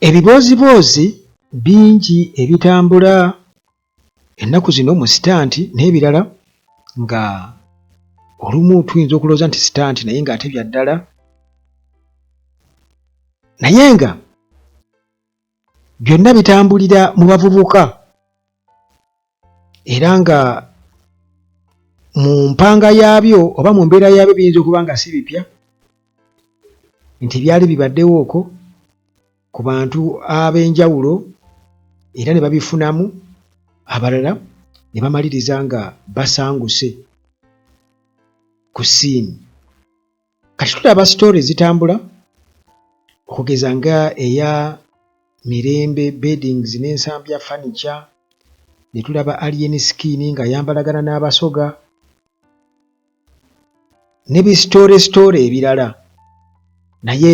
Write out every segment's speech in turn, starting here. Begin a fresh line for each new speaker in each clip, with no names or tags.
Ebiboozibozi bingi ebitambula ennaku zino mu sitanti n'ebirala nga olumu tuyinza okulowooza nti sitanti naye ng'ate bya ddala, naye nga byonna bitambulira mu bavubuka era nga mu mpanga yaabyo oba mu mbeera yaabyo biyinza okuba nga si bipya nti byali bibaddewo okwo ku bantu ab'enjawulo era ne babifunamu, abalala ne bamaliriza nga basanguse ku ssiini. Kati tulaba sitoori ezitambula okugeza nga eya Mirembe Beddings n'ensambya furniture, ne tulaba Alien Skin ng'ayambalagana n'abasoga ne bisitoore ebirala, naye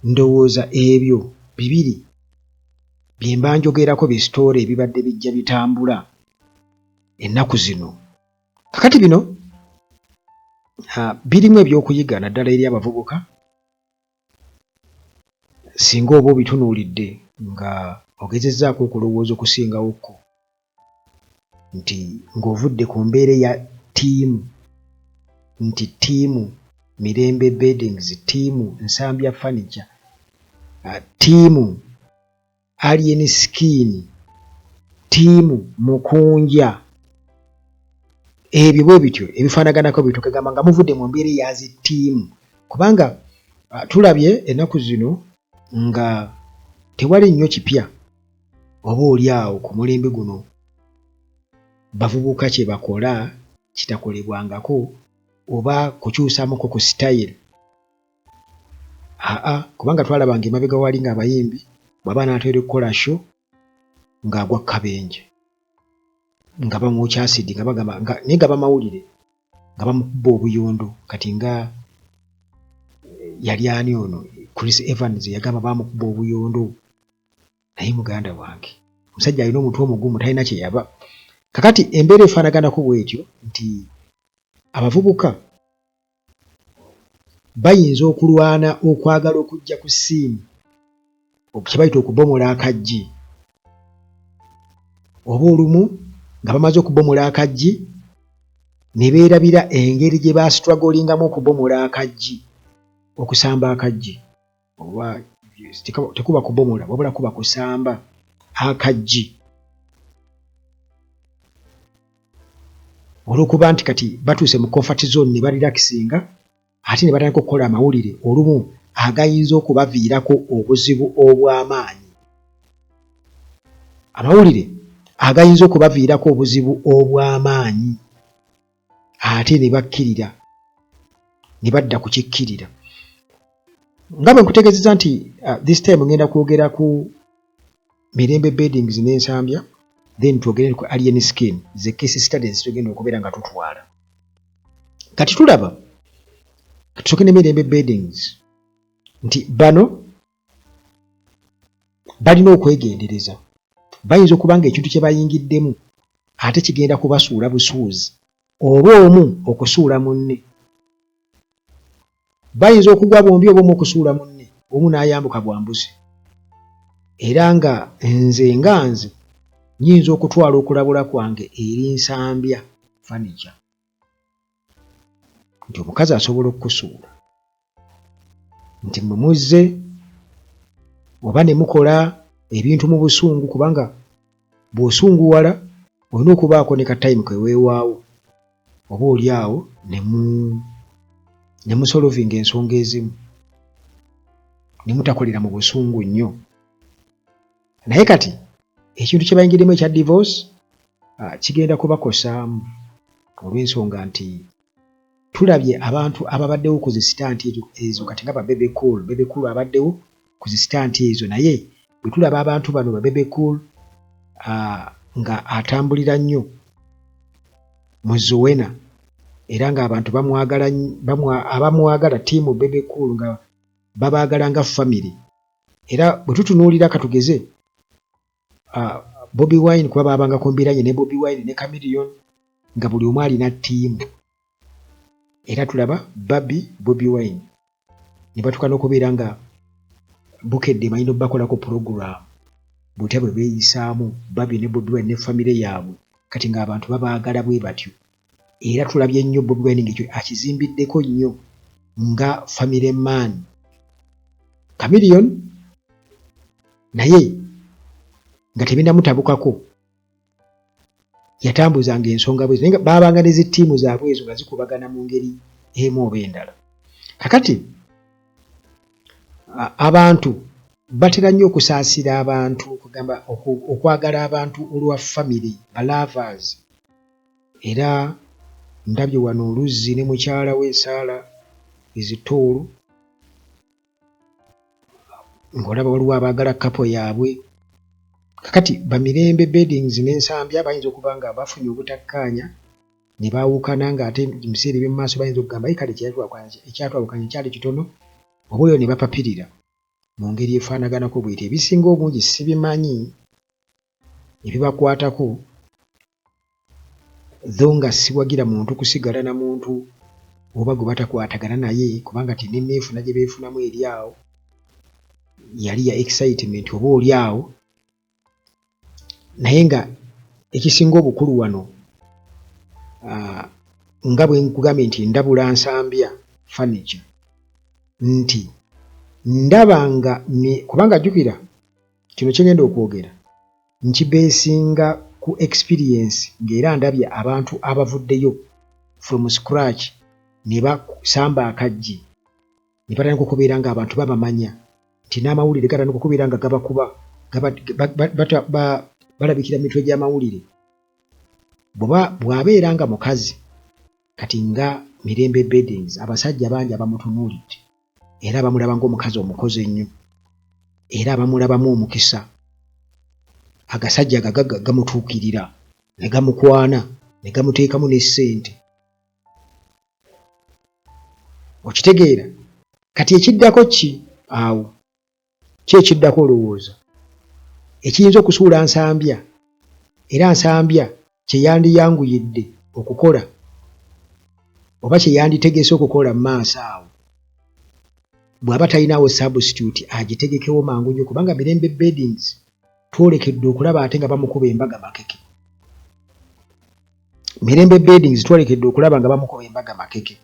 ndowooza ebyo bibiri bye mba njogerako bisitoore ebibadde bijja bitambula ennaku zino. Kakati bino birimu ebyokuyiga naddala eri abavubuka singa oba obitunuulidde nga ogezezzaako okulowooza okusingawokko nti ng'ovudde ku mbeera ya ttiimu, nti ttiimu Mirembe Beddings, ttiimu Nsambya Furniture, ttiimu Alien Skin, ttiimu Mukunja, ebyo bwe bityo ebifaanaganako bwe tukagamba nga muvudde mu mbeera eya zittiimu, kubanga tulabye ennaku zino nga tewali nnyo kipya oba oli awo ku mulembe guno bavubuka kye bakola kitakolebwangako oba kukyusamuko ku sitayiri. Kubanga twalabanga emabega wali ng'abayimbi bw'aba n'atera okukola show ng'agwa kabenje nga bamwokya asidi nga bagamba naye nga bamawulire nga bamukuba obuyondo, kati nga yali ani ono Chris Evans yagamba bamukuba obuyondo, naye muganda wange omusajja alina omutwe omugumu talina kye yaba. Kakati embeera efaanaganako bw'etyo nti abavubuka bayinza okulwana okwagala okujja ku ssiini kye bayita okubomola akaggi, oba olumu nga bamaze okubomola akaggi ne beerabira engeri gye baasitwagolingamu okubomola akaggi, okusamba akaggi, oba tekuba kubomola wabula kuba kusamba akaggi, olw'okuba nti kati batuuse mu comfort zone ne barelakisinga ate ne batandika okukola amawulire olumu agayinza okubaviirako obuzibu obw'amaanyi, amawulire agayinza okubaviirako obuzibu obw'amaanyi ate ne bakkirira ne badda ku kikkirira. Nga bwe nkutegeezezza nti this time ngenda kwogera ku Mirembe Beddings n'ensambya, then twogere ku Alien Skin, ze case studies tugenda okubeera nga tutwala. Kati tulaba tusooke ne Mirembe Beddings nti bano balina okwegendereza, bayinza okuba nga ekintu kye bayingiddemu ate kigenda kubasuula busuuzi oba omu okusuula munne, bayinza okugwa bombi oba omu okusuula munne, omu n'ayambuka bwambuzi, era nga nze nyinza okutwala okulabula kwange eri Nsambya Furniture nti omukazi asobola okukusuula, nti mwe muzze oba ne mukola ebintu mu busungu, kubanga bw'osunguwala olina okubaako ne ka time ke weewaawo oba oli awo ne musolovinga ensonga ezimu ne mutakolera mu busungu nnyo. Naye kati ekintu kye bayingirimu ekya divorce kigenda kubakosaamu olw'ensonga nti tulabye abantu ababaddewo ku zi sitanti ezo kati nga ba Bebe Cool abaddewo ku zi sitanti ezo, naye bwe tulaba abantu bano ba Bebe Cool nga atambulira nnyo mu Zoena era ng'abantu abamwagala ttiimu Bebe Cool nga babaagala nga family, era bwe tutunuulira katugeze Bobi Wine kuba baabanga ku mbiranye ne Bobi Wine ne Chameleone nga buli omu alina ttiimu, era tulaba Bobi Wine ne batuuka n'okubeera nga bukedde mayino bakolako program butya bwe beeyisaamu Babi ne Bobi Wine ne famire yaabwe kati ng'abantu babaagala bwe batyo era tulabye nnyo Bobi Wine ng'ekyo akizimbiddeko nnyo nga famire man Chameleone naye nga tebinamutabukako yatambuzanga ensonga bwe naye baabanga ne zittiimu zaabwe ezo nga zikubagana mu ngeri emu oba endala kakati abantu batera nnyo okusaasira abantu kugamba okwagala abantu olwa family balavers era ndabye wano oluzzi ne mukyala w'esaala ezitoolo ng'olaba waliwo abaagala kapo yaabwe kakati Bamirembe Beddings n'Ensambya bayinza okuba nga bafunye obutakkaanya ne baawukana ng'ate mu biseera eby'omu maaso bayinza okugamba kale ekyatwawukanya kyali kitono oba oyo ne bapapirira mu ngeri efaanaganako bw'eti ebisinga obungi sibimanyi ebibakwatako tho nga siwagira muntu kusigala na muntu oba gwe batakwatagana naye kubanga teneneefuna gye beefunamu eri awo yali ya excitement oba oli awo naye nga ekisinga obukulu wano nga bwe nkugambye nti ndabula Nsambya furniture nti ndaba nga kubanga jjukira kino kye ngenda okwogera nkibeesinga ku experience ng'era ndabye abantu abavuddeyo from scratch ne basamba akaggi ne batandika okubeera ng'abantu babamanya nti n'amawulire gatandika okubeera nga gabakuba balabikira mitwe gy'amawulire bw'abeera nga mukazi kati nga Mirembe Beddings abasajja bangi abamutunuulidde era abamulaba ng'omukazi omukozi ennyo era abamulabamu omukisa agasajja gamutuukirira ne gamukwana ne gamuteekamu n'essente okitegeera kati ekiddako ki awo ki ekiddako olowooza ekiyinza okusuula Nsambya era Nsambya kye yandiyanguyidde okukola oba kye yanditegese okukola mu maaso awo bw'aba talinawo substitute agitegekewo mangu nnyo kubanga Mirembe Beddings twolekedde okulaba ate nga bamukuba embaga makeke Mirembe Beddings twolekedde okulaba nga bamukuba embaga makeke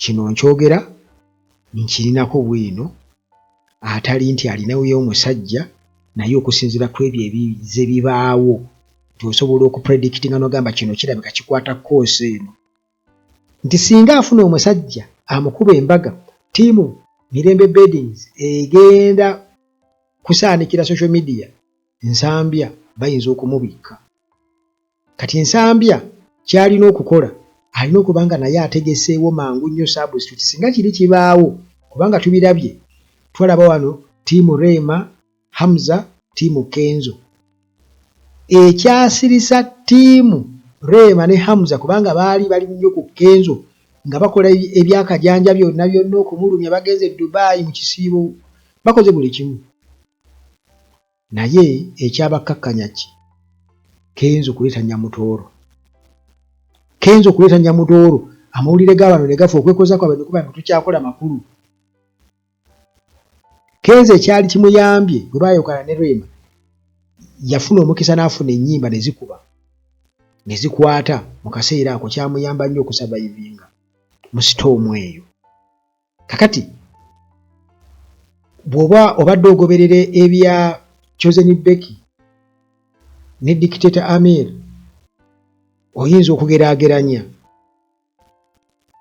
kino nkyogera nkirinako bwino atali nti alinayo omusajja naye okusinziira ku ebyo ebize bibaawo nti osobola okupredictinga n'ogamba kino kirabika kikwata koosi eno nti singa afuna omusajja amukuba embaga ttiimu Mirembe Beddings egenda kusaanikira social media Nsambya bayinza okumubikka kati Nsambya kyalina okukola alina okuba nga naye ategeseewo mangu nnyo substitute singa kiri kibaawo kubanga tubirabye twalaba wano ttiimu Rema Hamza ttiimu Kenzo ekyasirisa ttiimu Rema ne Hamza kubanga bali nnyo ku Kenzo nga bakola ebyakajanja byonna okumulumya bagenze Dubai mu kisiibo bakoze buli kimu naye ekyabakkakkanya ki Kenzo kuleeta Nyamutooro amawulire g'abantu ne gafa okwekoza kwabwe ne kuba nga tukyakola makulu Kenzo ekyali kimuyambye bwe baayokana ne Rema yafuna omukisa n'afuna ennyimba ne zikuba ne zikwata mu kaseera ako kyamuyamba nnyo okusavayivinga mu sitoomu eyo kakati bw'oba obadde ogoberera ebya Chosen Becky ne Dictator Amir oyinza okugeraageranya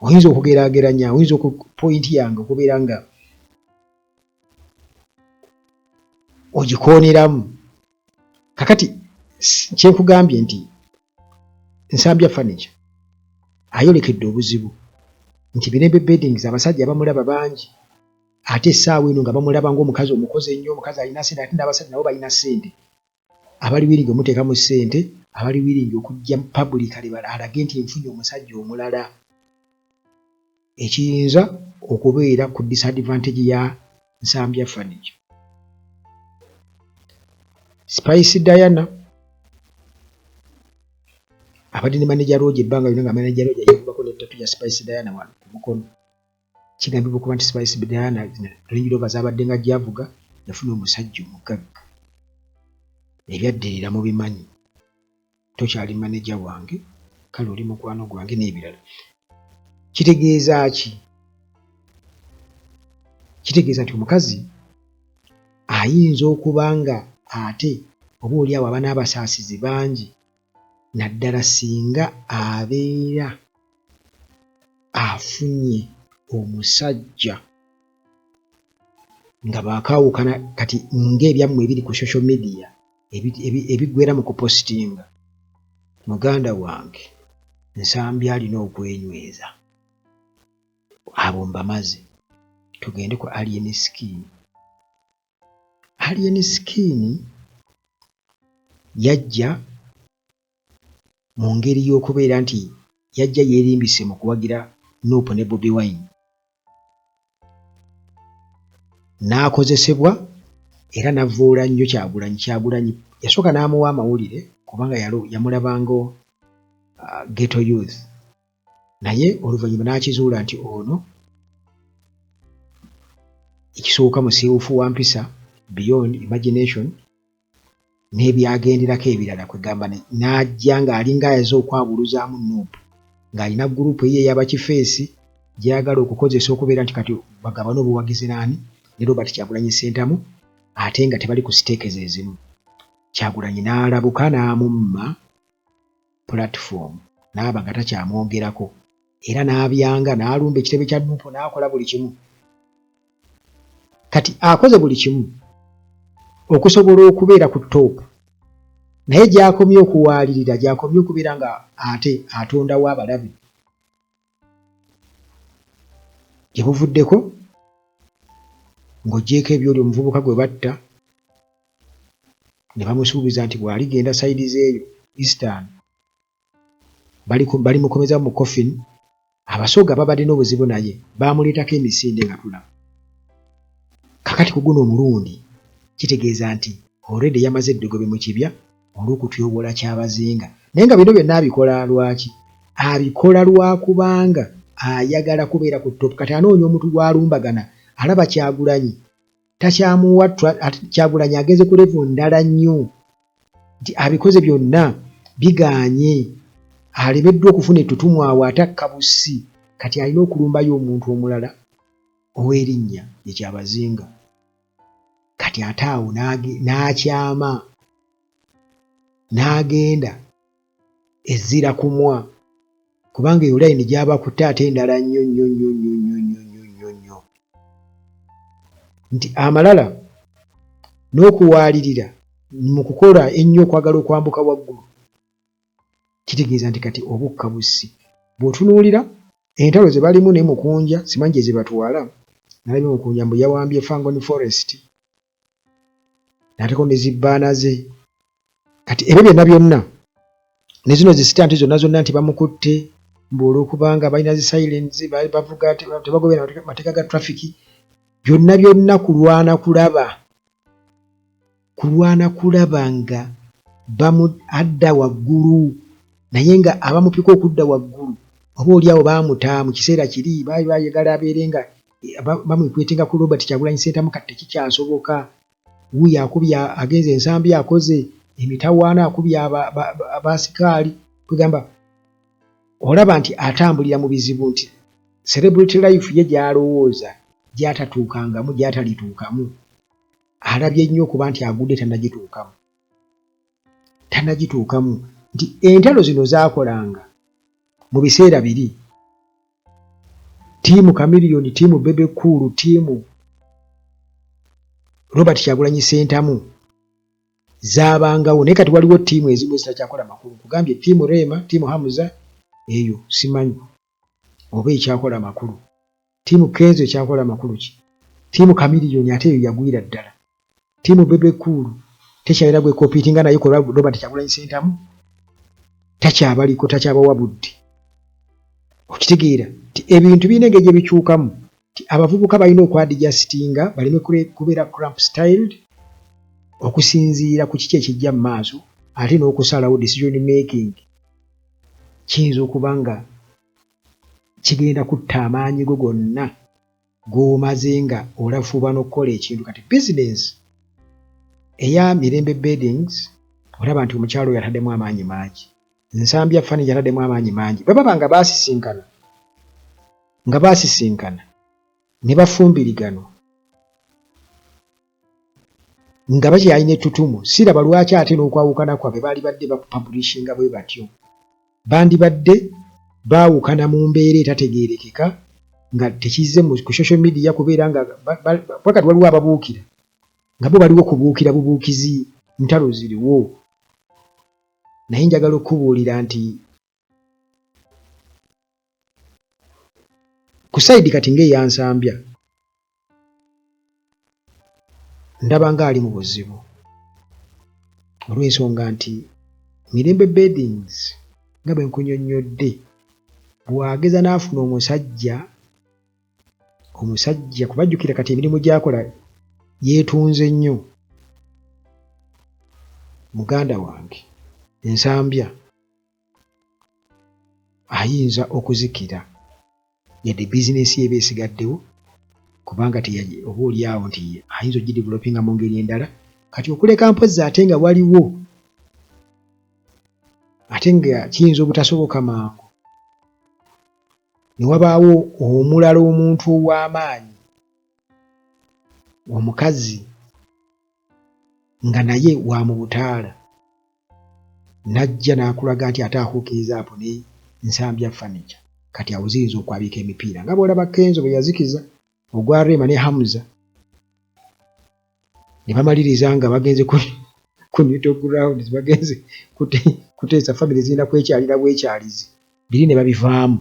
oyinza okupointi yange okubeera nga ogikooneramu kakati kyenkugambye nti Nsambya furniture ayolekedde obuzibu nti Mirembe Beddings abasajja bamulaba bangi ate essaawa eno nga bamulaba ng'omukazi omukozi ennyo omukazi alina ssente ate n'abasajja nabo balina ssente abali wiringi omuteekamu ssente abali wiringi okujja publicly alage nti nfunye omusajja omulala ekiyinza okubeera ku disadvantage ya Nsambya furniture Spice Diana abadde ne manager Roger ebbanga lyonna nga manager Roger yekubako n'ettatu ya Spice Diana wano ku mukono kigambibwa okuba nti Spice Diana Range Rover zabadde nga gyavuga yafuna omusajja omugagga ebyaddirira mu bimanyi tokyali maneja wange kale oli mukwano gwange n'ebirala. Kitegeeza ki? Kitegeeza nti omukazi ayinza okuba nga ate oba oli awo aba n'abasaasizi bangi naddala singa abeera afunye omusajja nga baakaawukana kati ng'ebyammwe ebiri ku social media ebiggwera mu kupositinga muganda wange nsambi alina okwenyweza abo mbamaze. Tugende ku Alien Skin. Alien Skin yajja mu ngeri y'okubeera nti yajja yeerimbise mu kuwagira Nuupu ne Bobi Wine. N'akozesebwa era n'avvoola nnyo Kyagulanyi yasooka n'amuwa amawulire kubanga yamulabanga ghetto youth, naye oluvannyuma n'akizuula nti ono ekisooka musiiwuufu wa mpisa beyond imagination n'ebyagenderako ebirala kwegamba n'ajja ng'alinga ayaze okwabuluzaamu Nuupu ng'alina gurupu ye ey'abakifeesi gy'ayagala okukozesa okubeera nti kati bagabana obuwagizi n'ani ne Robert Kyagulanyi Ssentamu ate nga tebali ku siteekezi ezimu. Kyagulanyi n'alabuka n'amumma platform n'aba nga takyamwogerako era n'abyanga n'alumba ekitebe kya Nuupu n'akola buli kimu. Kati akoze buli kimu okusobola okubeera ku toopu naye gy'akomye okuwaalirira gy'akomye okubeera nga ate atondawo abalabe gye buvuddeko ng'oggyeko ebyoli omuvubuka gwe batta ne bamusuubiza nti bw'aligenda sayidi z'eyo Eastern balimukomeza mu coffin. Abasoga babadde n'obuzibu naye baamuleetako emisinde nga tulaba. Kakati ku guno omulundi kitegeeza nti already yamaze eddogobe mu kibya olw'okutyobola Kyabazinga. Naye nga bino byonna abikola lwaki? Abikola lwakubanga ayagala kubeera ku top. Kati anoonya omuntu gw'alumbagana alaba Kyagulanyi takyamuwa. Kyagulanyi ageze ku level ndala nnyo nti abikoze byonna biganye alemeddwa okufuna ettutumu awo atakka bussi. Kati alina okulumbayo omuntu omulala ow'erinnya ye Kyabazinga. Kati ate awo n'akyama n'agenda ezira kumwa kubanga eyo layini gy'abakutte ate endala nnyo nnyo nnyo nnyo nnyo nnyo nnyo nnyo nti amalala n'okuwaalirira mu kukola ennyo okwagala okwambuka waggulu. Kitegeeza nti kati obukka bussi. Bw'otunuulira entalo ze balimu ne Mukunja simanyi gye zibatwala. Nalabye Mukunja mbu yawambye Fangoni Forest n'ateeko ne zibbaana ze. Kati ebyo byonna byonna ne zino zisitanti zonna nti bamukutte mbu olw'okubanga balina zi silence bavuga tebagobera mateeka ga traffic. Byonna byonna kulwana kulaba nga adda waggulu naye nga abamupika okudda waggulu oba oli awo baamuta mu kiseera kiri baali bayagala abeere nga bamwekwetenga ku Robert Kyagulanyi Ssentamu kati tekikyasoboka. Wuuyo akubye agenze ensambi akoze emitawaana akubye abaasikaali kugamba olaba nti atambulira mu bizibu nti celebrity life ye gy'alowooza gy'atatuukangamu gy'atalituukamu alabye nnyo okuba nti agudde tannagituukamu nti entalo zino zaakolanga mu biseera biri. Ttiimu Chameleone, ttiimu Bebe Cool, ttiimu Robert Kyagulanyi Ssentamu zaabangawo naye kati waliwo ttiimu ezimu ezitakyakola makulu. Kugambye ttiimu Rema, ttiimu Hamza eyo simanyi oba ekyakola makulu. Ttiimu Kenzo ekyakola makulu ki? Ttiimu Chameleone ate eyo yagwira ddala. Ttiimu Bebe Cool tekyalina gwe kompiitinga naye kola Robert Kyagulanyi Ssentamu takyabaliko takyabawa budde. Okitegeera nti ebintu birina engeri gye bikyukamu nti abavubuka balina okwadijasitinga baleme kubeera cramp styled okusinziira ku kiki ekijja mu maaso ate n'okusalawo decision making kiyinza okuba nga kigenda kutta amaanyi go gonna gw'omaze nga olafuuba n'okukola ekintu. Kati bizinensi eya Mirembe Beddings olaba nti omukyalo oyo ataddemu amaanyi mangi, Nsambya Furniture ataddemu amaanyi mangi. Baba nga baasisinkana ne bafumbiriganwa nga bakyalina ettutumu, siraba lwaki ate n'okwawukana kwabwe baali badde bapublishinga bwe batyo. Bandibadde baawukana mu mbeera etategeerekeka nga tekizze ku social media kubeera nga wakati waliwo ababuukira nga bo baliwo kubuukira bubuukizi, ntalo ziriwo. Naye njagala okubuulira nti ku sayidi kati ng'eya Nsambya ndaba nga ali mu buzibu olw'ensonga nti Mirembe Beddings nga bwe nkunyonnyodde, bw'ageza n'afuna omusajja kubajjukira kati emirimu gy'akola yeetunze nnyo. Muganda wange Nsambya ayinza okuzikira yadde bizinesi ye beesigaddewo, kubanga oba oliawo nti ayinza ogidevelopinga mu ngeri endala. Kati okuleka mpozzi ate nga waliwo ate nga kiyinza obutasoboka mangu ne wabaawo omulala omuntu ow'amaanyi omukazi nga naye wa mu butaala n'ajja n'akulaga nti ate akuukiriza apo ne Nsambya Furniture, kati awuziriza okwabika emipiira nga bw'olaba Kenzo bwe yazikiza ogwa Rema ne Hamza ne bamaliriza nga bagenze ku neutral grounds, bagenze kuteesa famire zirina kwekyalira bwekyalizi biri ne babivaamu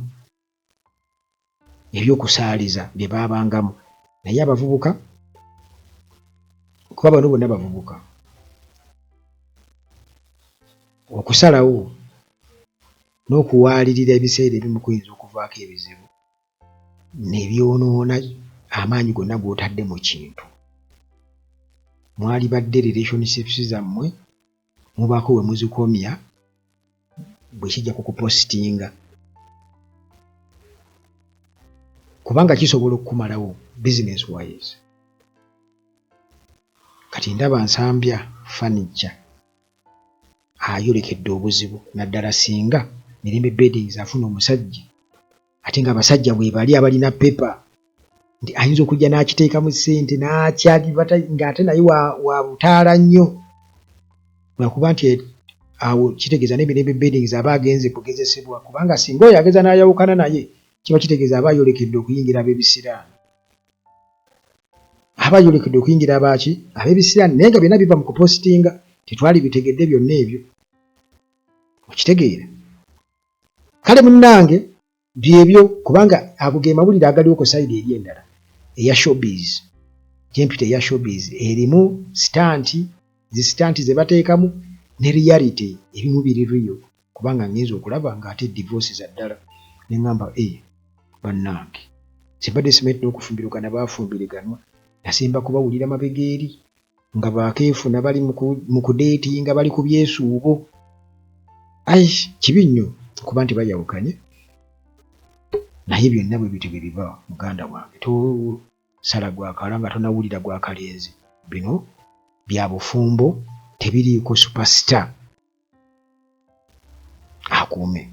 ebyokusaaliza bye baabangamu. Naye abavubuka, kuba bano bonna bavubuka, okusalawo n'okuwaalirira ebiseera ebimu kuyinza okuvaako ebizibu ne byonoona amaanyi gonna g'otadde mu kintu. Mwali badde relationships zammwe mubaako we muzikomya bwe kijja ku kupositinga, kubanga kisobola okukumalawo business wise. Kati ndaba Nsambya Furniture ayolekedde obuzibu, naddala singa Mirembe Beddings afuna omusajja ate nga abasajja bwe bali abalina pepa nti ayinza okujja n'akiteekamu ssente n'akyalibata ng'ate naye wa butaala nnyo. Lwakuba nti awo kitegeeza ne Mirembe Beddings aba agenze kugezesebwa, kubanga singa oyo ageza n'ayawukana naye kiba kitegeeza aba ayolekedde okuyingira ab'ebisiraani. Aba ayolekedde okuyingira abaaki? Ab'ebisiraani. Naye nga byonna biva mu kupositinga, tetwali bitegedde byonna ebyo. Okitegeera? Kale munnange byebyo, kubanga ago ge mawulire agaliwo ku sayidi eri endala eya showbiz. Gyempita eya showbiz erimu sitanti ze bateekamu ne reality ebimu biri real, kubanga ngenza okulaba ng'ate divorce za ddala ne ŋŋamba bannange simbadde simanyi n'okufumbirugana baafumbiriganwa, nasemba kubawulira mabega eri nga baakeefuna bali mu kudeetinga bali ku byesuubo. Kibi nnyo kuba nti bayawukanye, naye byonna bwe bityo bye biba. Muganda wange tosala gwakala nga tonawulira gwakalenzi. Bino bya bufumbo, tebiriiko superstar akuume.